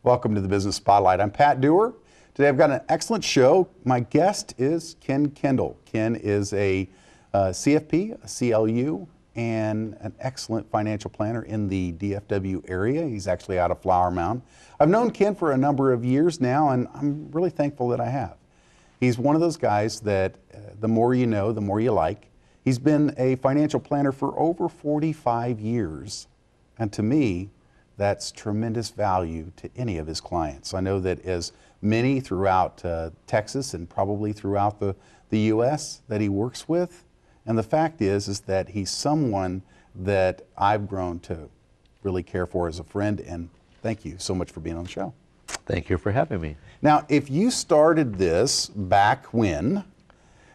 Welcome to the Business Spotlight. I'm Pat Dewar. Today I've got an excellent show. My guest is Ken Kendall. Ken is a CFP, a CLU, and an excellent financial planner in the DFW area. He's actually out of Flower Mound. I've known Ken for a number of years now, and I'm really thankful that I have. He's one of those guys that the more you know, the more you like. He's been a financial planner for over 45 years, and to me, that's tremendous value to any of his clients. I know that as many throughout Texas and probably throughout the U.S. that he works with, and the fact is that he's someone that I've grown to really care for as a friend, and thank you so much for being on the show. Thank you for having me. Now, if you started this back when,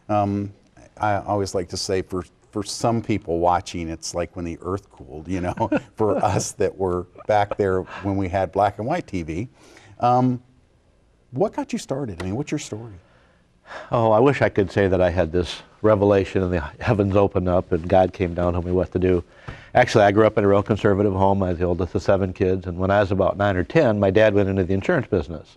I always like to say for some people watching, it's like when the earth cooled, you know, for us that were back there when we had black and white TV. What got you started? I mean, what's your story? Oh, I wish I could say that I had this revelation and the heavens opened up and God came down and told me what to do. Actually, I grew up in a real conservative home. I was the oldest of 7 kids, and when I was about 9 or 10, my dad went into the insurance business.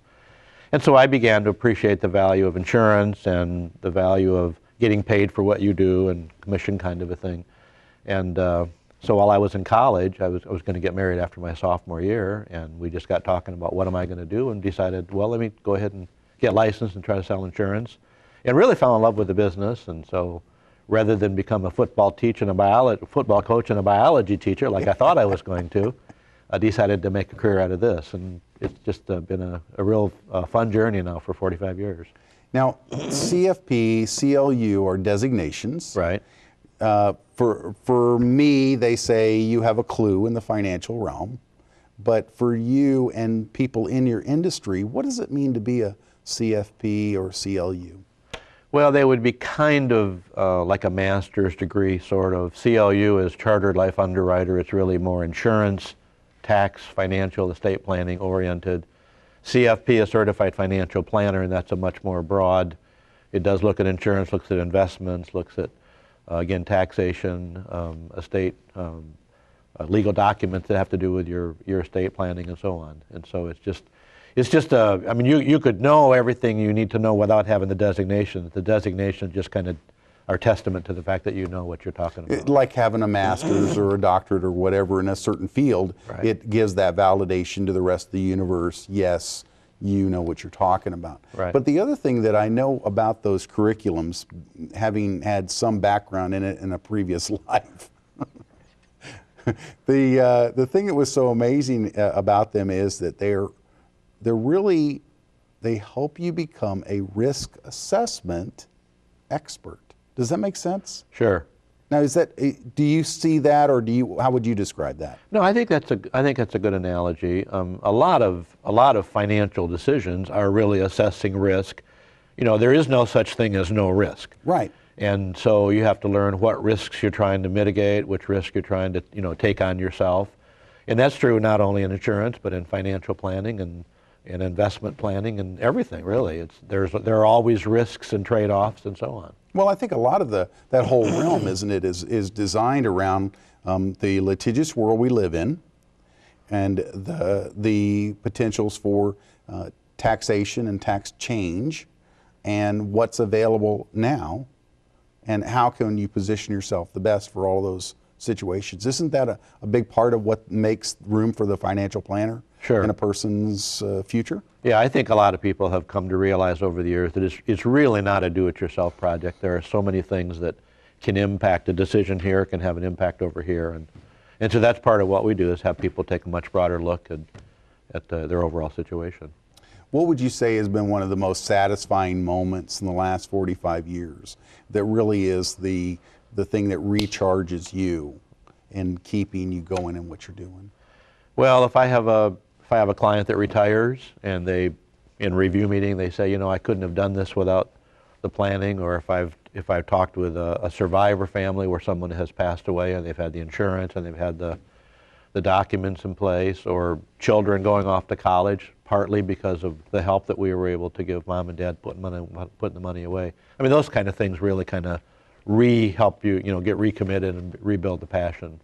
And so I began to appreciate the value of insurance and the value of getting paid for what you do and commission kind of a thing. And so while I was in college, I was going to get married after my sophomore year, and we just got talking about what am I going to do, and decided, well, let me go ahead and get licensed and try to sell insurance, and really fell in love with the business. And so rather than become a football coach and a biology teacher like I thought I was going to, I decided to make a career out of this, and it's just been a real fun journey now for 45 years. Now, CFP, CLU are designations. Right. For me, they say you have a clue in the financial realm. But for you and people in your industry, what does it mean to be a CFP or CLU? Well, they would be kind of like a master's degree, sort of. CLU is Chartered Life Underwriter. It's really more insurance, tax, financial, estate planning oriented. CFP is Certified Financial Planner, and that's a much more broad. It does look at insurance, looks at investments, looks at, again, taxation, estate, legal documents that have to do with your estate planning and so on. And so it's just I mean, you could know everything you need to know without having the designation. The designation just kind of are testament to the fact that you know what you're talking about. Like having a master's or a doctorate or whatever in a certain field, right. It gives that validation to the rest of the universe. Yes, you know what you're talking about. Right. But the other thing that I know about those curriculums, having had some background in it in a previous life, the thing that was so amazing about them is that they help you become a risk assessment expert. Does that make sense? Sure. Now, do you see that, or how would you describe that? No, I think that's a good analogy. A lot of financial decisions are really assessing risk. You know, there is no such thing as no risk. Right. And so you have to learn what risks you're trying to mitigate, which risks you're trying to, take on yourself. And that's true not only in insurance, but in financial planning and investment planning and everything, really. There are always risks and trade-offs and so on. Well, I think a lot of that whole realm, isn't it, is designed around the litigious world we live in, and the potentials for taxation and tax change, and what's available now, and how can you position yourself the best for all those situations. Isn't that a big part of what makes room for the financial planner? Sure. In a person's future? Yeah, I think a lot of people have come to realize over the years that it's really not a do-it-yourself project. There are so many things that can impact a decision here, can have an impact over here, and so that's part of what we do, is have people take a much broader look at their overall situation. What would you say has been one of the most satisfying moments in the last 45 years that really is the thing that recharges you in keeping you going in what you're doing? Well, if I have a client that retires and in review meeting they say, I couldn't have done this without the planning, or if I've talked with a survivor family where someone has passed away and they've had the insurance and they've had the documents in place, or children going off to college partly because of the help that we were able to give mom and dad putting the money away. I mean, those kind of things really kind of help you, get recommitted and rebuild the passion.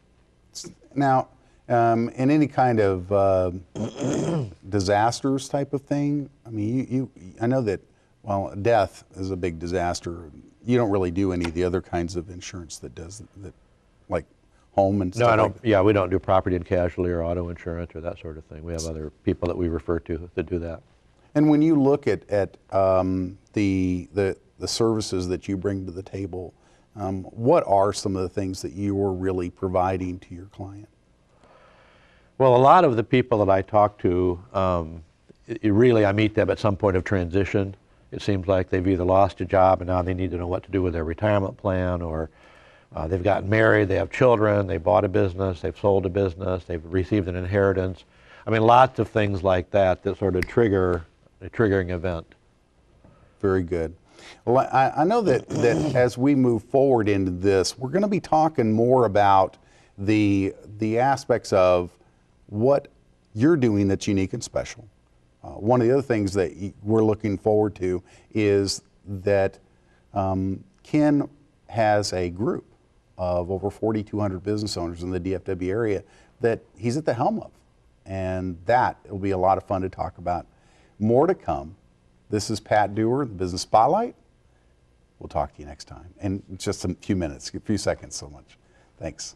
Now, In any kind of disasters type of thing, I mean, I know that, well, death is a big disaster. You don't really do any of the other kinds of insurance that does that, like home and No, stuff I don't. like that. Yeah, we don't do property and casualty or auto insurance or that sort of thing. We have other people that we refer to that do that. And when you look at the services that you bring to the table, what are some of the things that you are really providing to your client? Well, a lot of the people that I talk to, really I meet them at some point of transition. It seems like they've either lost a job and now they need to know what to do with their retirement plan, or they've gotten married, they have children, they bought a business, they've sold a business, they've received an inheritance. I mean, lots of things like that that sort of trigger a triggering event. Very good. Well, I know that as we move forward into this, we're going to be talking more about the aspects of what you're doing that's unique and special. One of the other things that we're looking forward to is that Ken has a group of over 4,200 business owners in the DFW area that he's at the helm of. And that will be a lot of fun to talk about. More to come. This is Pat Dewar, the Business Spotlight. We'll talk to you next time in just a few minutes, a few seconds so much. Thanks.